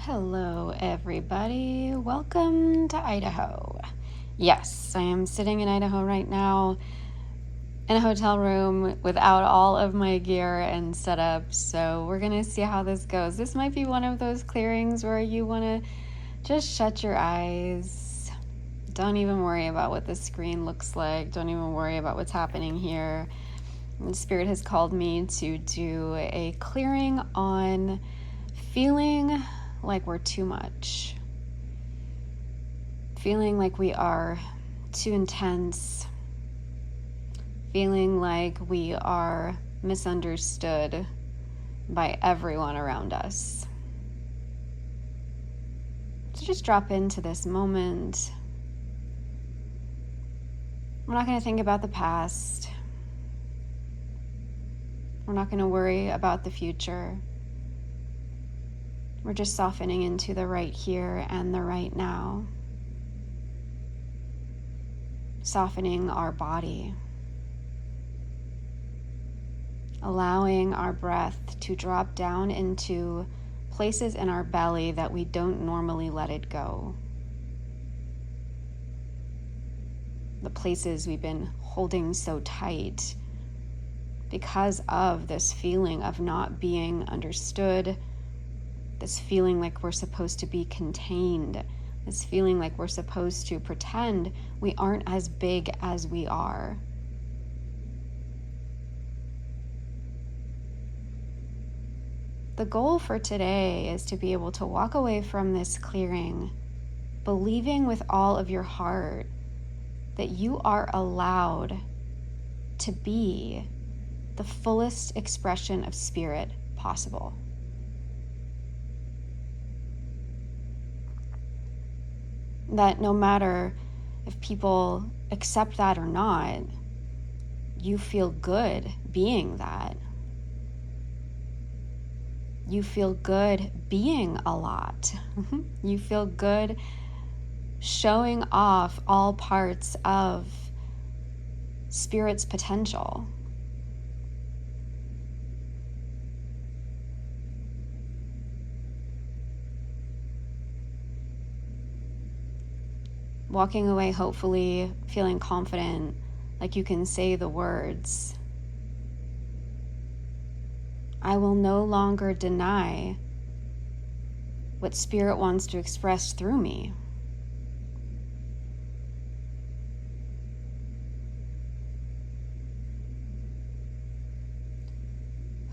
Hello, everybody. Welcome to Idaho. Yes, I am sitting in Idaho right now in a hotel room without all of my gear and setup. So we're going to see how this goes. This might be one of those clearings where you want to just shut your eyes. Don't even worry about what the screen looks like. Don't even worry about what's happening here. The Spirit has called me to do a clearing on feeling like we're too much, feeling like we are too intense, feeling like we are misunderstood by everyone around us. So just drop into this moment. We're not going to think about the past. We're not going to worry about the future. We're just softening into the right here and the right now. Softening our body. Allowing our breath to drop down into places in our belly that we don't normally let it go. The places we've been holding so tight because of this feeling of not being understood, this feeling like we're supposed to be contained, this feeling like we're supposed to pretend we aren't as big as we are. The goal for today is to be able to walk away from this clearing, believing with all of your heart that you are allowed to be the fullest expression of spirit possible. That no matter if people accept that or not, you feel good being that. You feel good being a lot. You feel good showing off all parts of spirit's potential. Walking away, hopefully, feeling confident, like you can say the words, I will no longer deny what Spirit wants to express through me.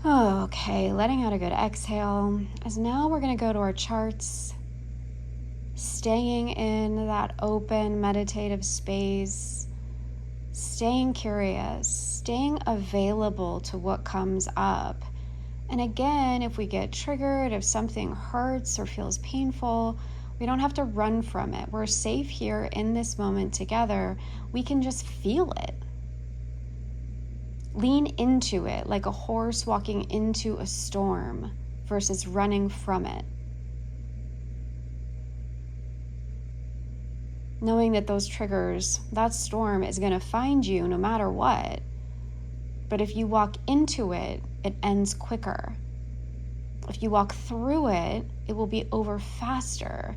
Okay, letting out a good exhale. As now we're going to go to our charts. Staying in that open meditative space, staying curious, staying available to what comes up. And again, if we get triggered, if something hurts or feels painful, we don't have to run from it. We're safe here in this moment together. We can just feel it. Lean into it like a horse walking into a storm versus running from it. Knowing that those triggers, that storm is going to find you no matter what. But if you walk into it, it ends quicker. If you walk through it, it will be over faster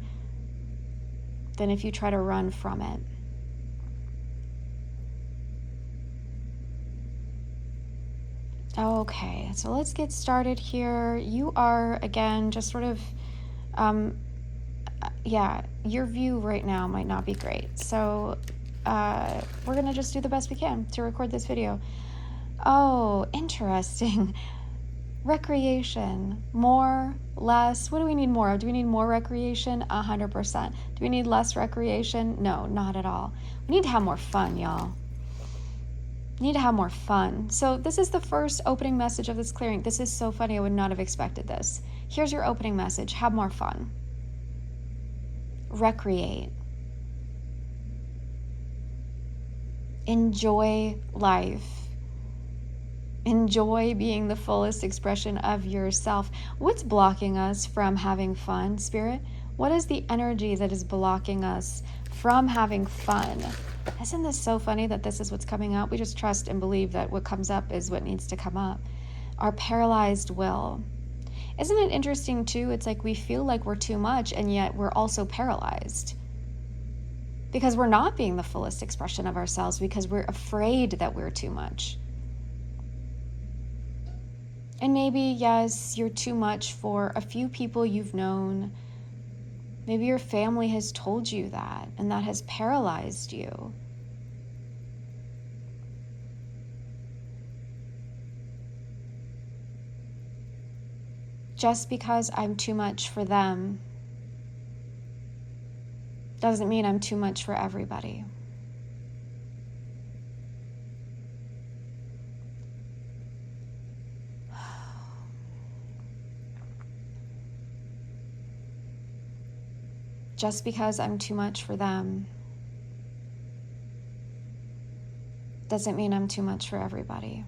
than if you try to run from it. Okay, so let's get started here. You are, again, just sort of, your view right now might not be great. So we're going to just do the best we can to record this video. Oh, interesting. Recreation, more, less. What do we need more of? Do we need more recreation? 100%. Do we need less recreation? No, not at all. We need to have more fun, y'all. We need to have more fun. So this is the first opening message of this clearing. This is so funny. I would not have expected this. Here's your opening message. Have more fun. Recreate. Enjoy life. Enjoy being the fullest expression of yourself. What's blocking us from having fun, Spirit? What is the energy that is blocking us from having fun? Isn't this so funny that this is what's coming up? We just trust and believe that what comes up is what needs to come up. Our paralyzed will. Isn't it interesting too? It's like we feel like we're too much, and yet we're also paralyzed because we're not being the fullest expression of ourselves because we're afraid that we're too much. And maybe, yes, you're too much for a few people you've known. Maybe your family has told you that, and that has paralyzed you. Just because I'm too much for them doesn't mean I'm too much for everybody. Just because I'm too much for them doesn't mean I'm too much for everybody.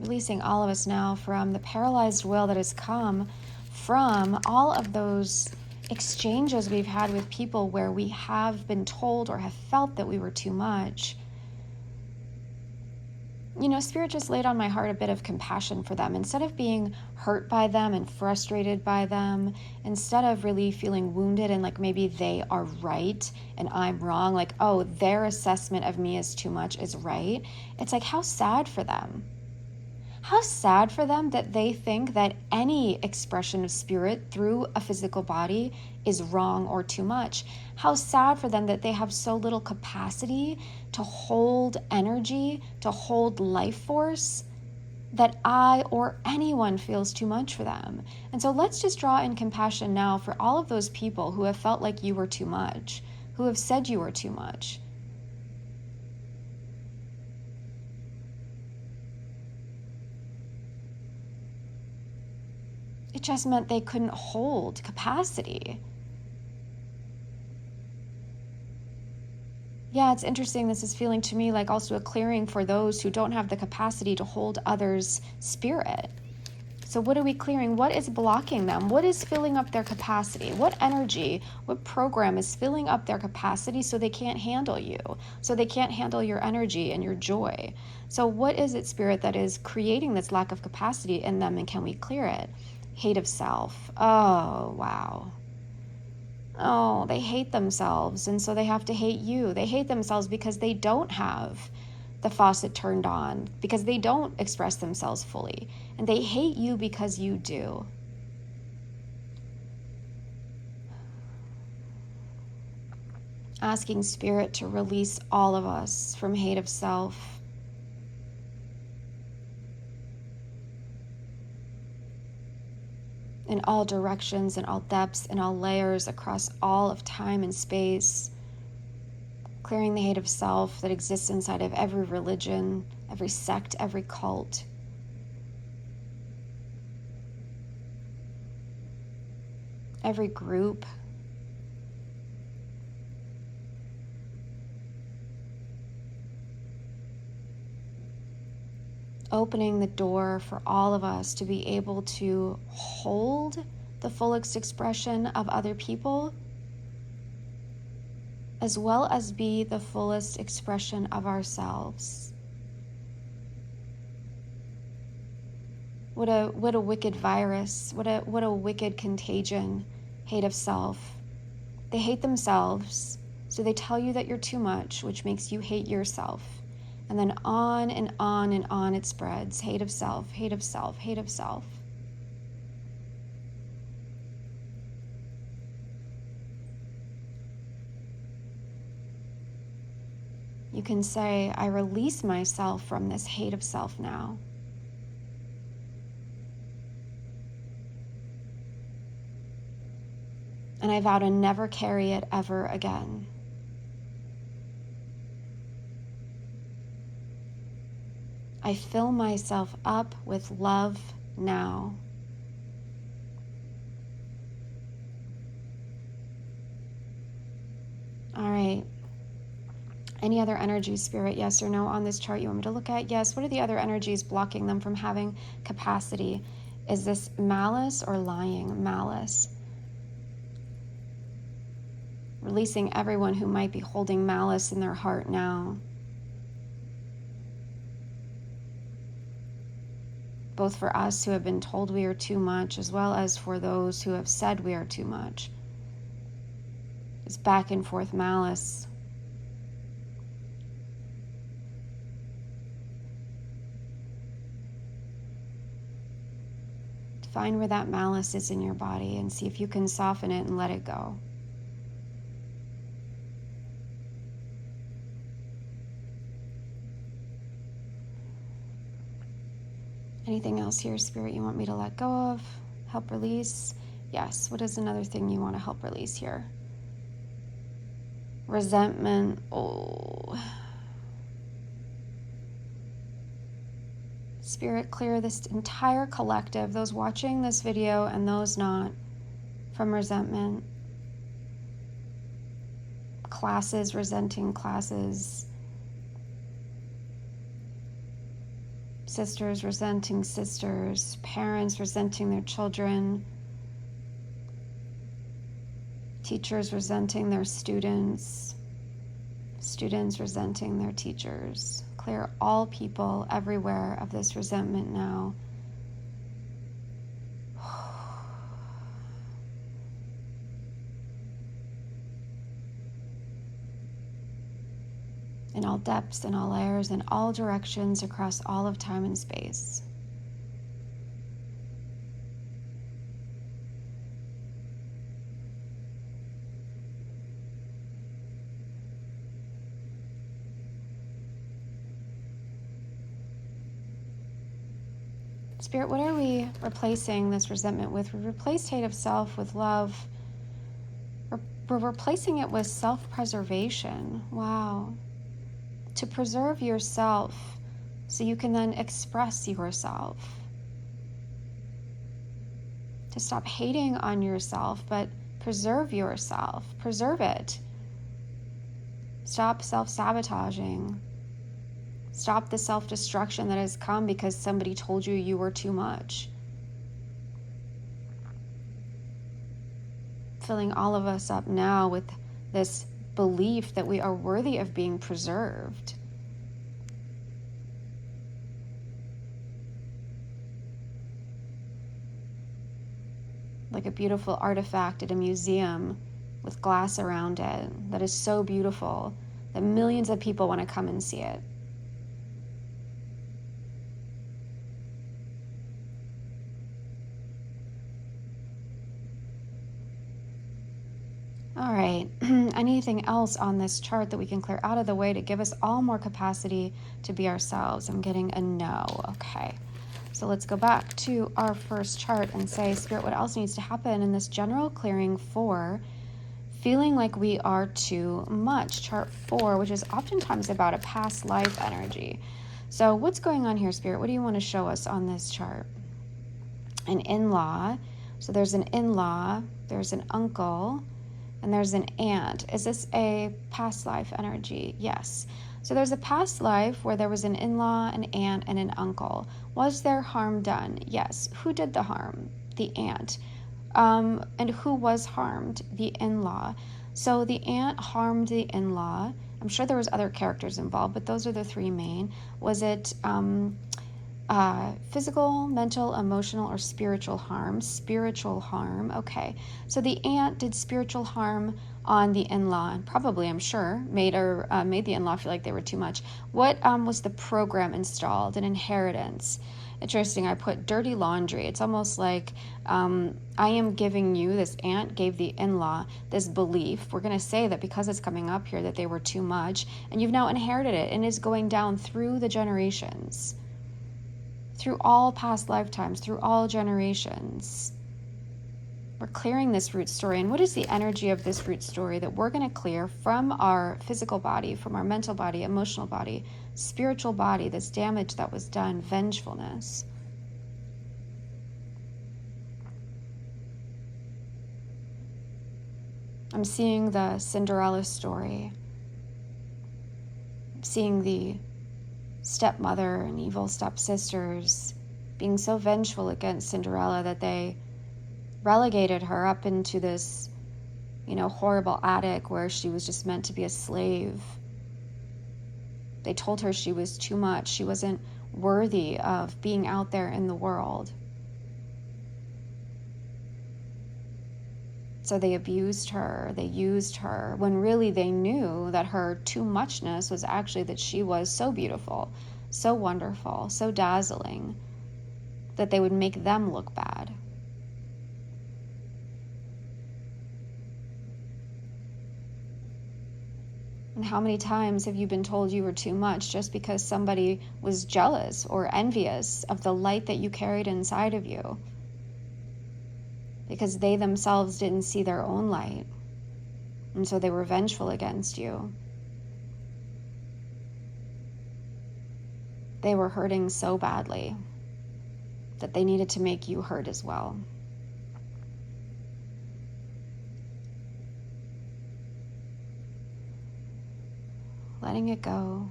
Releasing all of us now from the paralyzed will that has come from all of those exchanges we've had with people where we have been told or have felt that we were too much. You know, Spirit just laid on my heart a bit of compassion for them. Instead of being hurt by them and frustrated by them, instead of really feeling wounded and like maybe they are right and I'm wrong, like, oh, their assessment of me is too much is right. It's like, how sad for them. How sad for them that they think that any expression of spirit through a physical body is wrong or too much. How sad for them that they have so little capacity to hold energy, to hold life force, that I or anyone feels too much for them. And so let's just draw in compassion now for all of those people who have felt like you were too much, who have said you were too much. It just meant they couldn't hold capacity. Yeah, it's interesting. This is feeling to me like also a clearing for those who don't have the capacity to hold others' spirit. So what are we clearing? What is blocking them? What is filling up their capacity? What energy, what program is filling up their capacity so they can't handle you, so they can't handle your energy and your joy? So what is it, Spirit, that is creating this lack of capacity in them, and can we clear it? Hate of self. Oh, wow. Oh, they hate themselves, and so they have to hate you. They hate themselves because they don't have the faucet turned on, because they don't express themselves fully. And they hate you because you do. Asking Spirit to release all of us from hate of self. In all directions, in all depths, in all layers, across all of time and space. Clearing the hate of self that exists inside of every religion, every sect, every cult. Every group. Opening the door for all of us to be able to hold the fullest expression of other people, as well as be the fullest expression of ourselves. What a wicked virus, what a wicked contagion, hate of self. They hate themselves, so they tell you that you're too much, which makes you hate yourself. And then on and on and on it spreads. Hate of self, hate of self, hate of self. You can say, I release myself from this hate of self now. And I vow to never carry it ever again. I fill myself up with love now. All right. Any other energies, Spirit, yes or no, on this chart you want me to look at? Yes. What are the other energies blocking them from having capacity? Is this malice or lying? Malice. releasing everyone who might be holding malice in their heart now. Both for us who have been told we are too much, as well as for those who have said we are too much. It's back and forth malice. Find where that malice is in your body and see if you can soften it and let it go. Anything else here, Spirit, you want me to let go of? Help release? Yes. What is another thing you want to help release here? Resentment. Oh. Spirit, clear this entire collective, those watching this video and those not, from resentment. Classes resenting classes. Sisters resenting sisters. Parents resenting their children. Teachers resenting their students. Students resenting their teachers. Clear all people everywhere of this resentment now. In all depths, in all layers, in all directions, across all of time and space. Spirit, what are we replacing this resentment with? We replaced hate of self with love. We're replacing it with self-preservation. Wow. To preserve yourself so you can then express yourself. To stop hating on yourself, but preserve yourself. Preserve it. Stop self-sabotaging. Stop the self-destruction that has come because somebody told you you were too much. Filling all of us up now with this belief that we are worthy of being preserved. Like a beautiful artifact at a museum with glass around it that is so beautiful that millions of people want to come and see it. All right, anything else on this chart that we can clear out of the way to give us all more capacity to be ourselves? I'm getting a no. Okay, so let's go back to our first chart and say, Spirit, what else needs to happen in this general clearing for feeling like we are too much? Chart 4, which is oftentimes about a past life energy. So what's going on here, Spirit? What do you want to show us on this chart? An in-law. So there's an in-law, there's an uncle, and there's an aunt. Is this a past life energy? Yes. So there's a past life where there was an in-law, an aunt, and an uncle. Was there harm done? Yes. Who did the harm? The aunt. And who was harmed? The in-law. So the aunt harmed the in-law. I'm sure there was other characters involved, but those are the three main. Was it physical, mental, emotional, or spiritual harm? Spiritual harm. Okay. So the aunt did spiritual harm on the in-law, and probably, I'm sure, made the in-law feel like they were too much. What was the program installed? An inheritance. Interesting. I put dirty laundry. It's almost like I am giving you, this aunt gave the in-law this belief. We're going to say that because it's coming up here that they were too much, and you've now inherited it, and it's going down through the generations. Through all past lifetimes, through all generations. We're clearing this root story. And what is the energy of this root story that we're going to clear from our physical body, from our mental body, emotional body, spiritual body, this damage that was done, vengefulness? I'm seeing the Cinderella story. I'm seeing the stepmother and evil stepsisters being so vengeful against Cinderella that they relegated her up into this, horrible attic where she was just meant to be a slave. They told her she was too much. She wasn't worthy of being out there in the world. So they abused her, they used her, when really they knew that her too muchness was actually that she was so beautiful, so wonderful, so dazzling, that they would make them look bad. And how many times have you been told you were too much just because somebody was jealous or envious of the light that you carried inside of you? Because they themselves didn't see their own light. And so they were vengeful against you. They were hurting so badly that they needed to make you hurt as well. Letting it go.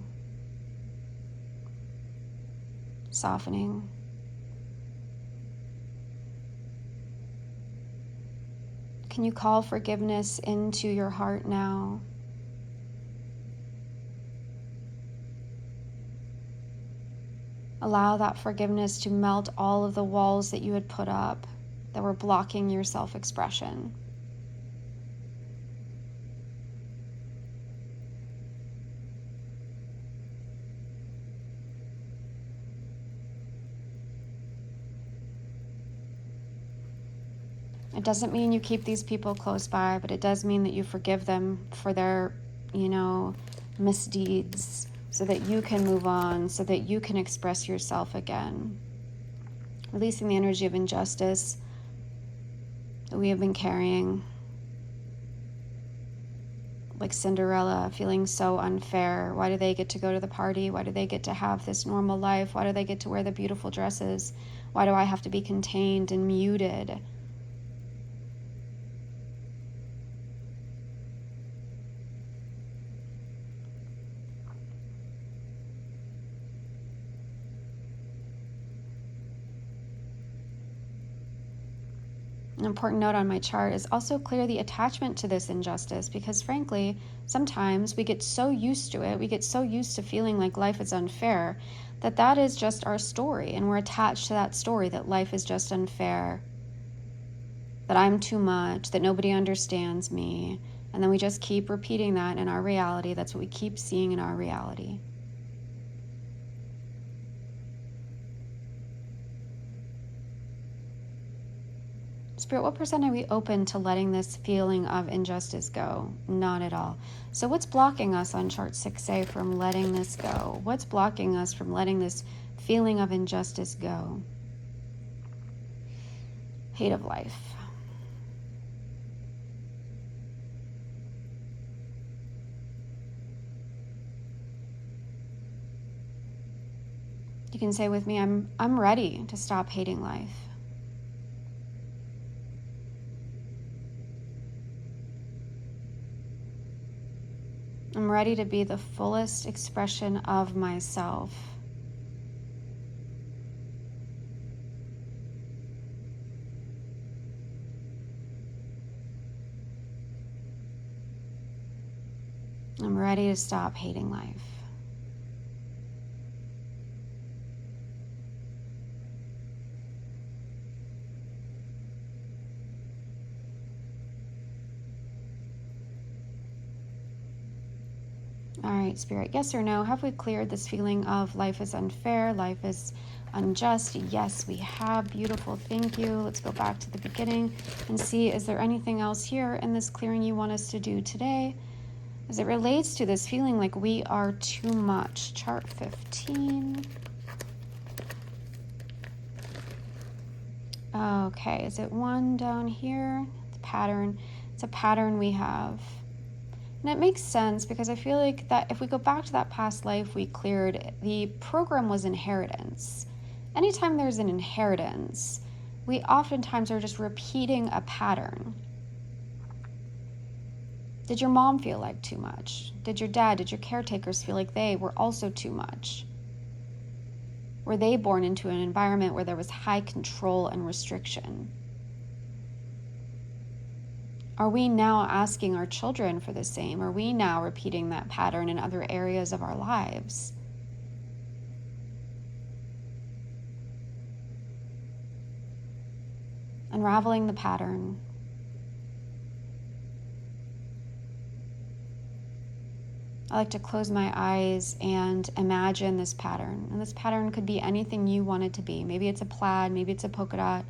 Softening. Can you call forgiveness into your heart now? Allow that forgiveness to melt all of the walls that you had put up that were blocking your self-expression. It doesn't mean you keep these people close by, but it does mean that you forgive them for their, misdeeds, so that you can move on, so that you can express yourself again. Releasing the energy of injustice that we have been carrying. Like Cinderella, feeling so unfair. Why do they get to go to the party? Why do they get to have this normal life? Why do they get to wear the beautiful dresses? Why do I have to be contained and muted? An important note on my chart is also clear the attachment to this injustice, because frankly, sometimes we get so used to it, we get so used to feeling like life is unfair, that is just our story, and we're attached to that story that life is just unfair, that I'm too much, that nobody understands me, and then we just keep repeating that in our reality. That's what we keep seeing in our reality. Spirit, what percent are we open to letting this feeling of injustice go? Not at all. So what's blocking us on chart 6A from letting this go? What's blocking us from letting this feeling of injustice go? Hate of life. You can say with me, I'm ready to stop hating life. I'm ready to be the fullest expression of myself. I'm ready to stop hating life. All right, Spirit, yes or no? Have we cleared this feeling of life is unfair, life is unjust? Yes, we have. Beautiful, thank you. Let's go back to the beginning and see, is there anything else here in this clearing you want us to do today as it relates to this feeling like we are too much? Chart 15. Okay, is it one down here? The pattern. It's a pattern we have. And it makes sense because I feel like that if we go back to that past life we cleared, the program was inheritance. Anytime there's an inheritance, we oftentimes are just repeating a pattern. Did your mom feel like too much? Did your dad, did your caretakers feel like they were also too much? Were they born into an environment where there was high control and restriction? Are we now asking our children for the same? Are we now repeating that pattern in other areas of our lives? Unraveling the pattern. I like to close my eyes and imagine this pattern. And this pattern could be anything you want it to be. Maybe it's a plaid, maybe it's a polka dot,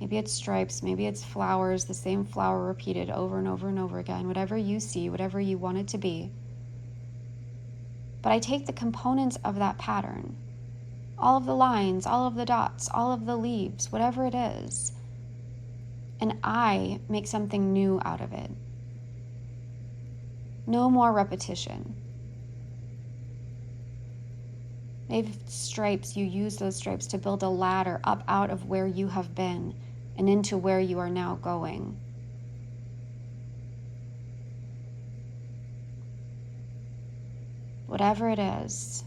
maybe it's stripes, maybe it's flowers, the same flower repeated over and over and over again, whatever you see, whatever you want it to be. But I take the components of that pattern, all of the lines, all of the dots, all of the leaves, whatever it is, and I make something new out of it. No more repetition. Maybe stripes, you use those stripes to build a ladder up out of where you have been and into where you are now going. Whatever it is,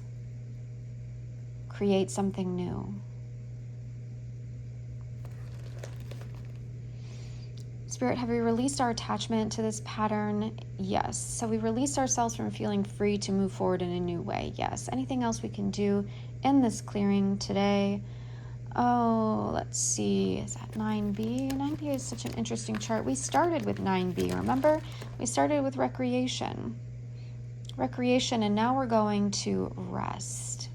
create something new. Spirit, have we released our attachment to this pattern? Yes. So we released ourselves from feeling free to move forward in a new way? Yes. Anything else we can do in this clearing today? Oh, let's see. Is that 9B? 9B is such an interesting chart. We started with 9B, remember? We started with recreation. Recreation, and now we're going to rest.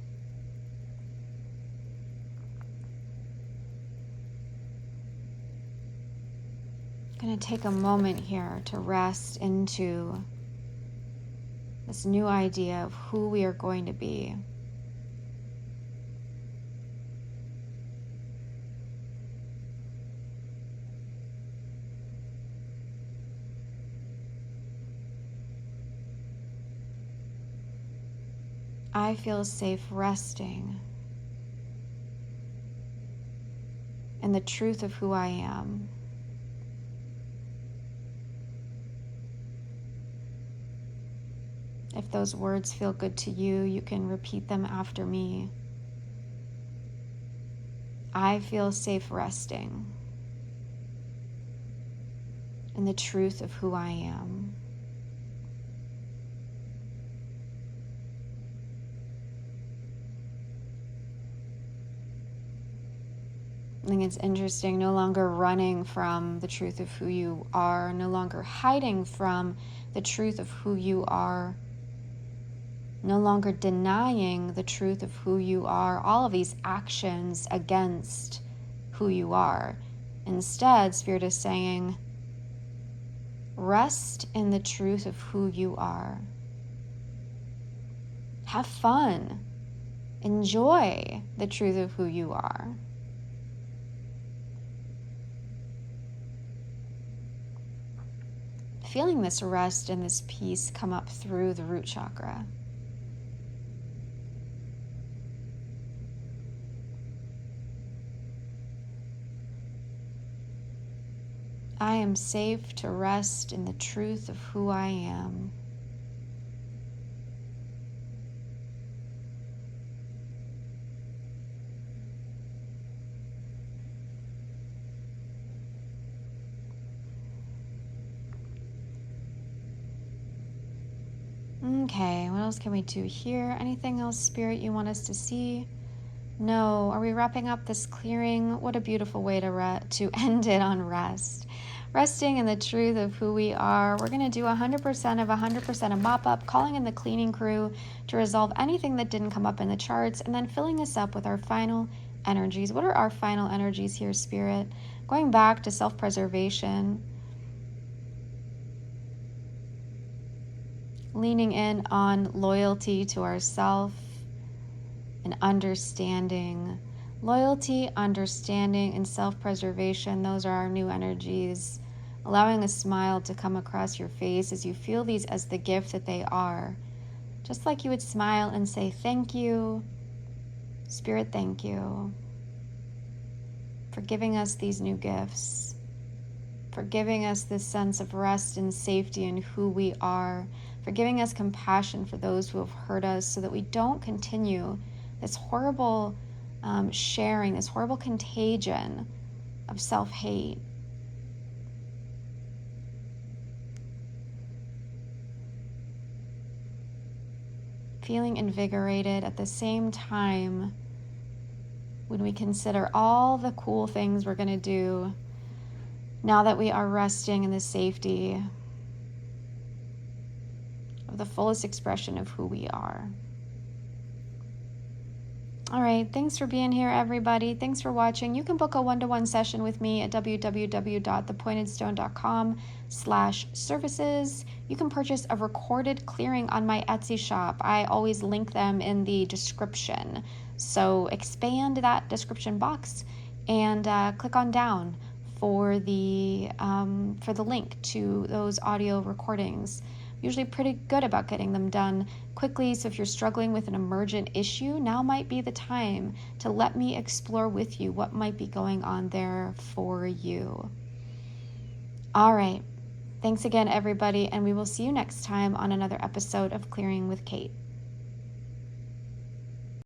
I'm going to take a moment here to rest into this new idea of who we are going to be. I feel safe resting in the truth of who I am. If those words feel good to you, you can repeat them after me. I feel safe resting in the truth of who I am. I think it's interesting, no longer running from the truth of who you are, no longer hiding from the truth of who you are, no longer denying the truth of who you are, all of these actions against who you are. Instead, Spirit is saying, rest in the truth of who you are. Have fun. Enjoy the truth of who you are. Feeling this rest and this peace come up through the root chakra. I am safe to rest in the truth of who I am. Okay, what else can we do here? Anything else, Spirit, you want us to see? No. Are we wrapping up this clearing? What a beautiful way to end it on rest. Resting in the truth of who we are. We're going to do 100% of 100% a mop-up, calling in the cleaning crew to resolve anything that didn't come up in the charts, and then filling us up with our final energies. What are our final energies here, Spirit? Going back to self-preservation. Leaning in on loyalty to ourself and understanding. Loyalty, understanding, and self-preservation, those are our new energies. Allowing a smile to come across your face as you feel these as the gift that they are. Just like you would smile and say, thank you, Spirit, thank you for giving us these new gifts, for giving us this sense of rest and safety in who we are, for giving us compassion for those who have hurt us so that we don't continue this horrible sharing, this horrible contagion of self-hate. feeling invigorated at the same time when we consider all the cool things we're going to do now that we are resting in the safety of the fullest expression of who we are. All right, thanks for being here, everybody. Thanks for watching. You can book a one-to-one session with me at www.thepointedstone.com/services. You can purchase a recorded clearing on my Etsy shop. I always link them in the description. So expand that description box and click on down for the link to those audio recordings. Usually pretty good about getting them done quickly, so if you're struggling with an emergent issue, now might be the time to let me explore with you what might be going on there for you. All right, thanks again, everybody, and we will see you next time on another episode of Clearing with Kate.